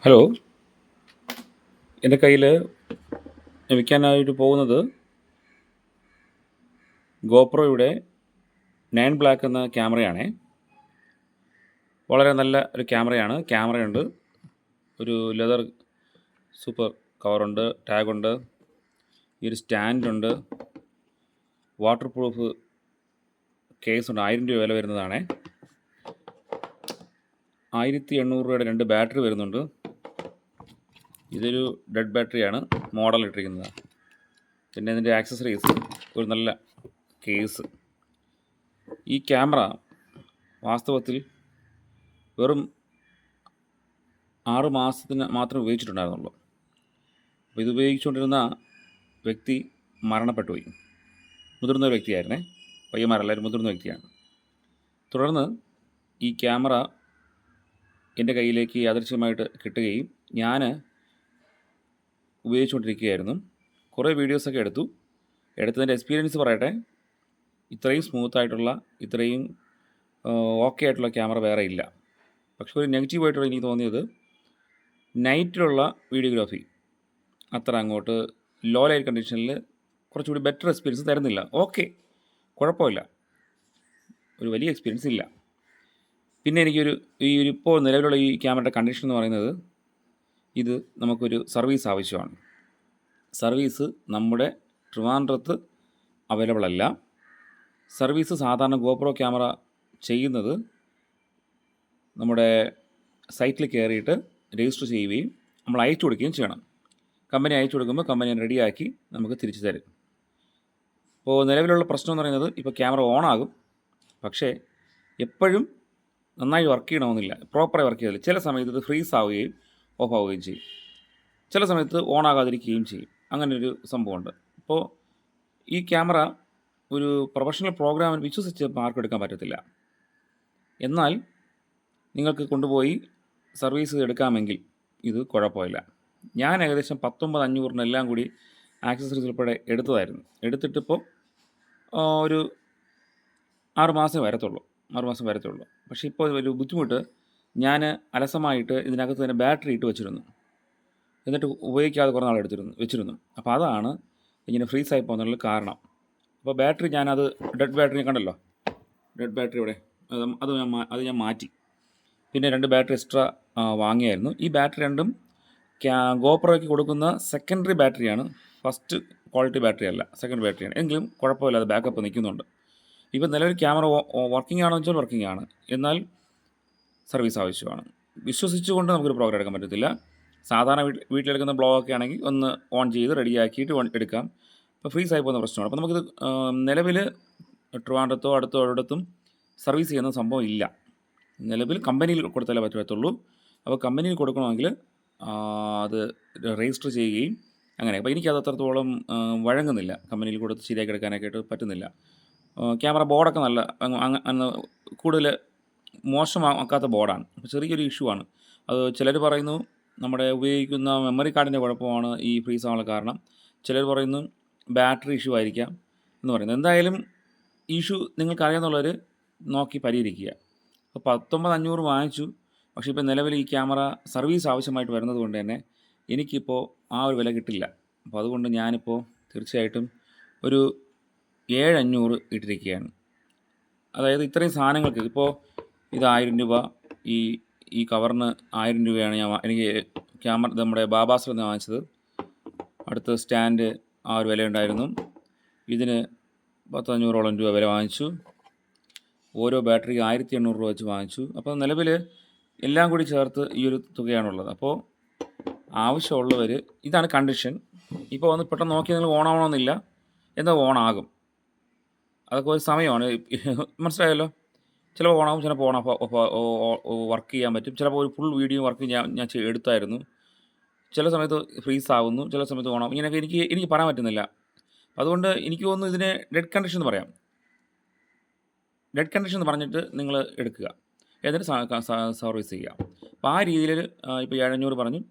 Hello. എൻ്റെ കയ്യിൽ വിൽക്കാനായിട്ട് പോകുന്നത് ഗോപ്രോയുടെ 9 ബ്ലാക്ക് എന്ന ക്യാമറയാണേ. വളരെ നല്ല ഒരു ക്യാമറയുണ്ട്. ഒരു ലെതർ സൂപ്പർ കവറുണ്ട്, ടാഗുണ്ട്, ഈ ഒരു സ്റ്റാൻഡുണ്ട്, വാട്ടർ പ്രൂഫ് കേസുണ്ട്. 1000 രൂപ വില വരുന്നതാണേ. 1800 രൂപയുടെ 2 ബാറ്ററി വരുന്നുണ്ട്. ഇതൊരു ഡെഡ് ബാറ്ററിയാണ് മോഡൽ ഇട്ടിരിക്കുന്നത്. പിന്നെ ഇതിൻ്റെ ആക്സസറീസ്, ഒരു നല്ല കേസ്. ഈ ക്യാമറ വാസ്തവത്തിൽ വെറും 6 മാസത്തിന് മാത്രമേ ഉപയോഗിച്ചിട്ടുണ്ടായിരുന്നുള്ളൂ. അപ്പോൾ ഇത് ഉപയോഗിച്ചുകൊണ്ടിരുന്ന വ്യക്തി മരണപ്പെട്ടുപോയി. മുതിർന്ന ഒരു വ്യക്തിയായിരുന്നേ, പയ്യന്മാരല്ല, ഒരു മുതിർന്ന വ്യക്തിയാണ്. തുടർന്ന് ഈ ക്യാമറ എൻ്റെ കയ്യിലേക്ക് യാദൃച്ഛികമായിട്ട് കിട്ടുകയും ഞാൻ ഉപയോഗിച്ചുകൊണ്ടിരിക്കുകയായിരുന്നു. കുറേ വീഡിയോസൊക്കെ എടുത്തതിൻ്റെ എക്സ്പീരിയൻസ് പറയട്ടെ. ഇത്രയും സ്മൂത്തായിട്ടുള്ള, ഇത്രയും ഓക്കെ ആയിട്ടുള്ള ക്യാമറ വേറെ ഇല്ല. പക്ഷേ ഒരു നെഗറ്റീവായിട്ടുള്ള എനിക്ക് തോന്നിയത്, നൈറ്റിലുള്ള വീഡിയോഗ്രാഫി അത്ര അങ്ങോട്ട് ലോ ലൈറ്റ് കണ്ടീഷനിൽ കുറച്ചുകൂടി ബെറ്റർ എക്സ്പീരിയൻസ് തരുന്നില്ല. ഓക്കെ, കുഴപ്പമില്ല, ഒരു വലിയ എക്സ്പീരിയൻസ് ഇല്ല. പിന്നെ എനിക്കൊരു ഇപ്പോൾ നിലവിലുള്ള ഈ ക്യാമറയുടെ കണ്ടീഷൻ എന്ന് പറയുന്നത്, ഇത് നമുക്കൊരു സർവീസ് ആവശ്യമാണ്. സർവീസ് നമ്മുടെ ട്രിവാൻഡ്രത്ത് അവൈലബിൾ അല്ല. സർവീസ് സാധാരണ ഗോപ്രോ ക്യാമറ ചെയ്യുന്നത് നമ്മുടെ സൈറ്റിൽ കയറിയിട്ട് രജിസ്റ്റർ ചെയ്യുകയും നമ്മൾ അയച്ചു കൊടുക്കുകയും ചെയ്യണം. കമ്പനി അയച്ചു കൊടുക്കുമ്പോൾ കമ്പനി റെഡിയാക്കി നമുക്ക് തിരിച്ചു തരും. ഇപ്പോൾ നിലവിലുള്ള പ്രശ്നം എന്ന് പറയുന്നത്, ഇപ്പോൾ ക്യാമറ ഓണാകും, പക്ഷേ എപ്പോഴും നന്നായി വർക്ക് ചെയ്യണമെന്നില്ല, പ്രോപ്പറായി വർക്ക് ചെയ്തില്ല. ചില സമയത്ത് ഇത് ഫ്രീസ് ആവുകയും ഓഫ് ആവുകയും ചെയ്യും, ചില സമയത്ത് ഓൺ ആകാതിരിക്കുകയും ചെയ്യും. അങ്ങനെ ഒരു സംഭവമുണ്ട്. അപ്പോൾ ഈ ക്യാമറ ഒരു പ്രൊഫഷണൽ പ്രോഗ്രാമിന് വിശ്വസിച്ച് മാർക്ക് എടുക്കാൻ പറ്റത്തില്ല. എന്നാൽ നിങ്ങൾക്ക് കൊണ്ടുപോയി സർവീസ് എടുക്കാമെങ്കിൽ ഇത് കുഴപ്പമില്ല. ഞാൻ ഏകദേശം 19,500 എല്ലാം കൂടി ആക്സസറീസ് ഉൾപ്പെടെ എടുത്തതായിരുന്നു. എടുത്തിട്ടിപ്പോൾ ഒരു 6 മാസം വരത്തുള്ളൂ. പക്ഷേ ഇപ്പോൾ ഒരു ബുദ്ധിമുട്ട്, ഞാൻ അലസമായിട്ട് ഇതിനകത്ത് തന്നെ ബാറ്ററി ഇട്ട് വെച്ചിരുന്നു. എന്നിട്ട് ഉപയോഗിക്കാതെ കുറേ നാൾ വെച്ചിരുന്നു. അപ്പോൾ അതാണ് ഇങ്ങനെ ഫ്രീസായി പോകുന്നതിനുള്ള കാരണം. അപ്പോൾ ബാറ്ററി ഞാനത് ഡെഡ് ബാറ്ററി കണ്ടല്ലോ, ഡെഡ് ബാറ്ററി ഇവിടെ അത് ഞാൻ മാറ്റി. പിന്നെ 2 ബാറ്ററി എക്സ്ട്രാ വാങ്ങിയായിരുന്നു. ഈ ബാറ്ററി രണ്ടും ഗോപ്രോയ്ക്ക് കൊടുക്കുന്ന സെക്കൻഡറി ബാറ്ററിയാണ്. ഫസ്റ്റ് ക്വാളിറ്റി ബാറ്ററി അല്ല, സെക്കൻഡ് ബാറ്ററിയാണ്. എങ്കിലും കുഴപ്പമില്ലാതെ ബാക്കപ്പ് നിൽക്കുന്നുണ്ട്. ഇപ്പോൾ നിലവിൽ ക്യാമറ വർക്കിംഗ് ആണോ വെച്ചാൽ വർക്കിംഗ് ആണ്, എന്നാൽ സർവീസ് ആവശ്യമാണ്. വിശ്വസിച്ചുകൊണ്ട് നമുക്കൊരു പ്രോഗ്രാം എടുക്കാൻ പറ്റത്തില്ല. സാധാരണ വീട്ടിലെടുക്കുന്ന ബ്ലോഗൊക്കെ ആണെങ്കിൽ ഒന്ന് ഓൺ ചെയ്ത് റെഡിയാക്കിയിട്ട് എടുക്കാം. ഇപ്പോൾ ഫ്രീസായി പോകുന്ന പ്രശ്നമാണ്. അപ്പോൾ നമുക്കിത് നിലവിൽ ട്രിവാൻഡ്രത്തോ അടുത്തോ ഒരിടത്തും സർവീസ് ചെയ്യുന്ന സംഭവം ഇല്ല. നിലവിൽ കമ്പനിയിൽ കൊടുത്താലേ പറ്റത്തുള്ളൂ. അപ്പോൾ കമ്പനിയിൽ കൊടുക്കണമെങ്കിൽ അത് രജിസ്റ്റർ ചെയ്യുകയും അങ്ങനെ. അപ്പോൾ എനിക്കത് അത്രത്തോളം വഴങ്ങുന്നില്ല. കമ്പനിയിൽ കൊടുത്ത് ശരിയാക്കി എടുക്കാനൊക്കെ ആയിട്ട് പറ്റുന്നില്ല. ക്യാമറ ബോർഡൊക്കെ നല്ല കൂടുതൽ മോശമാക്കാത്ത ബോർഡാണ്. അപ്പോൾ ചെറിയൊരു ഇഷ്യൂ ആണ് അത്. ചിലർ പറയുന്നു നമ്മുടെ ഉപയോഗിക്കുന്ന മെമ്മറി കാർഡിൻ്റെ കുഴപ്പമാണ് ഈ ഫ്രീസ് ആവാനുള്ള കാരണം. ചിലർ പറയുന്നു ബാറ്ററി ഇഷ്യൂ ആയിരിക്കാം എന്ന് പറയുന്നത്. എന്തായാലും ഇഷ്യൂ നിങ്ങൾക്കറിയാമെന്നുള്ളവർ നോക്കി പരിഹരിക്കുക. അപ്പോൾ 19,500 വാങ്ങിച്ചു. പക്ഷേ ഇപ്പോൾ നിലവിൽ ഈ ക്യാമറ സർവീസ് ആവശ്യമായിട്ട് വരുന്നത് കൊണ്ട് തന്നെ എനിക്കിപ്പോൾ ആ ഒരു വില കിട്ടില്ല. അപ്പോൾ അതുകൊണ്ട് ഞാനിപ്പോൾ തീർച്ചയായിട്ടും ഒരു 7,500 ഇട്ടിരിക്കുകയാണ്. അതായത് ഇത്രയും സാധനങ്ങൾക്ക് ഇപ്പോൾ ഇത് 1000 രൂപ, ഈ കവറിന് 1000 രൂപയാണ് എനിക്ക് ക്യാമറ നമ്മുടെ ബാബാസിൽ നിന്ന് വാങ്ങിച്ചത്. അടുത്ത സ്റ്റാൻഡ് ആ ഒരു വിലയുണ്ടായിരുന്നു. ഇതിന് 1,500ഓളം രൂപ വില വാങ്ങിച്ചു. ഓരോ ബാറ്ററി 1,800 രൂപ വെച്ച് വാങ്ങിച്ചു. അപ്പോൾ നിലവിൽ എല്ലാം കൂടി ചേർത്ത് ഈ ഒരു തുകയാണുള്ളത്. അപ്പോൾ ആവശ്യമുള്ളവർ, ഇതാണ് കണ്ടീഷൻ. ഇപ്പോൾ വന്ന് പെട്ടെന്ന് നോക്കി നിങ്ങൾ ഓണാവണമെന്നില്ല, എന്താ ഓണാകും. അതൊക്കെ ഒരു സമയമാണ്, മനസ്സിലായല്ലോ. ചിലപ്പോൾ ഓണാകും, ചിലപ്പോൾ വർക്ക് ചെയ്യാൻ പറ്റും. ചിലപ്പോൾ ഒരു ഫുൾ വീഡിയോ വർക്ക് ഞാൻ എടുത്തായിരുന്നു. ചില സമയത്ത് ഫ്രീസ് ആവുന്നു, ചില സമയത്ത് ഓണാകും. ഇങ്ങനെയൊക്കെ എനിക്ക് പറയാൻ പറ്റുന്നില്ല. അതുകൊണ്ട് എനിക്ക് തോന്നുന്നു ഇതിനെ ഡെഡ് കണ്ടീഷൻ എന്ന് പറയാം. ഡെഡ് കണ്ടീഷൻ എന്ന് പറഞ്ഞിട്ട് നിങ്ങൾ എടുക്കുക, എന്നിട്ട് സർവീസ് ചെയ്യുക. അപ്പോൾ ആ രീതിയിൽ ഇപ്പോൾ 7,500 പറഞ്ഞു,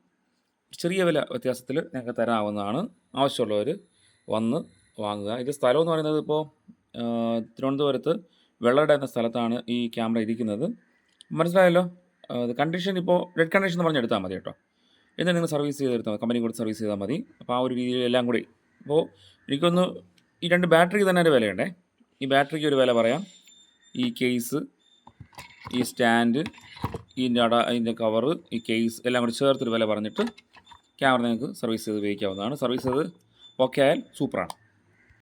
ചെറിയ വില വ്യത്യാസത്തിൽ ഞങ്ങൾക്ക് തരാവുന്നതാണ്. ആവശ്യമുള്ളവർ വന്ന് വാങ്ങുക. ഇത് സ്ഥലം എന്ന് പറയുന്നത് ഇപ്പോൾ തിരുവനന്തപുരത്ത് വെള്ളട എന്ന സ്ഥലത്താണ് ഈ ക്യാമറ ഇരിക്കുന്നത്. മനസ്സിലായല്ലോ. കണ്ടീഷൻ ഇപ്പോൾ ഡെഡ് കണ്ടീഷൻ എന്ന് പറഞ്ഞെടുത്താൽ മതി കേട്ടോ. എന്നിട്ട് നിങ്ങൾ സർവീസ് ചെയ്തെടുത്താൽ മതി, കമ്പനി കൂടി സർവീസ് ചെയ്താൽ മതി. അപ്പോൾ ആ ഒരു രീതിയിൽ എല്ലാം കൂടി. അപ്പോൾ എനിക്കൊന്ന് ഈ 2 ബാറ്ററിക്ക് തന്നെ ഒരു വിലയുണ്ടേ. ഈ ബാറ്ററിക്ക് ഒരു വില പറയാം. ഈ കേസ്, ഈ സ്റ്റാൻഡ്, ഇതിൻ്റെ കവറ്, ഈ കേസ് എല്ലാം കൂടി ചേർത്തൊരു വില പറഞ്ഞിട്ട് ക്യാമറ നിങ്ങൾക്ക് സർവീസ് ചെയ്ത് ഉപയോഗിക്കാവുന്നതാണ്. സർവീസ് ചെയ്ത് ഓക്കെ ആയാൽ സൂപ്പറാണ്.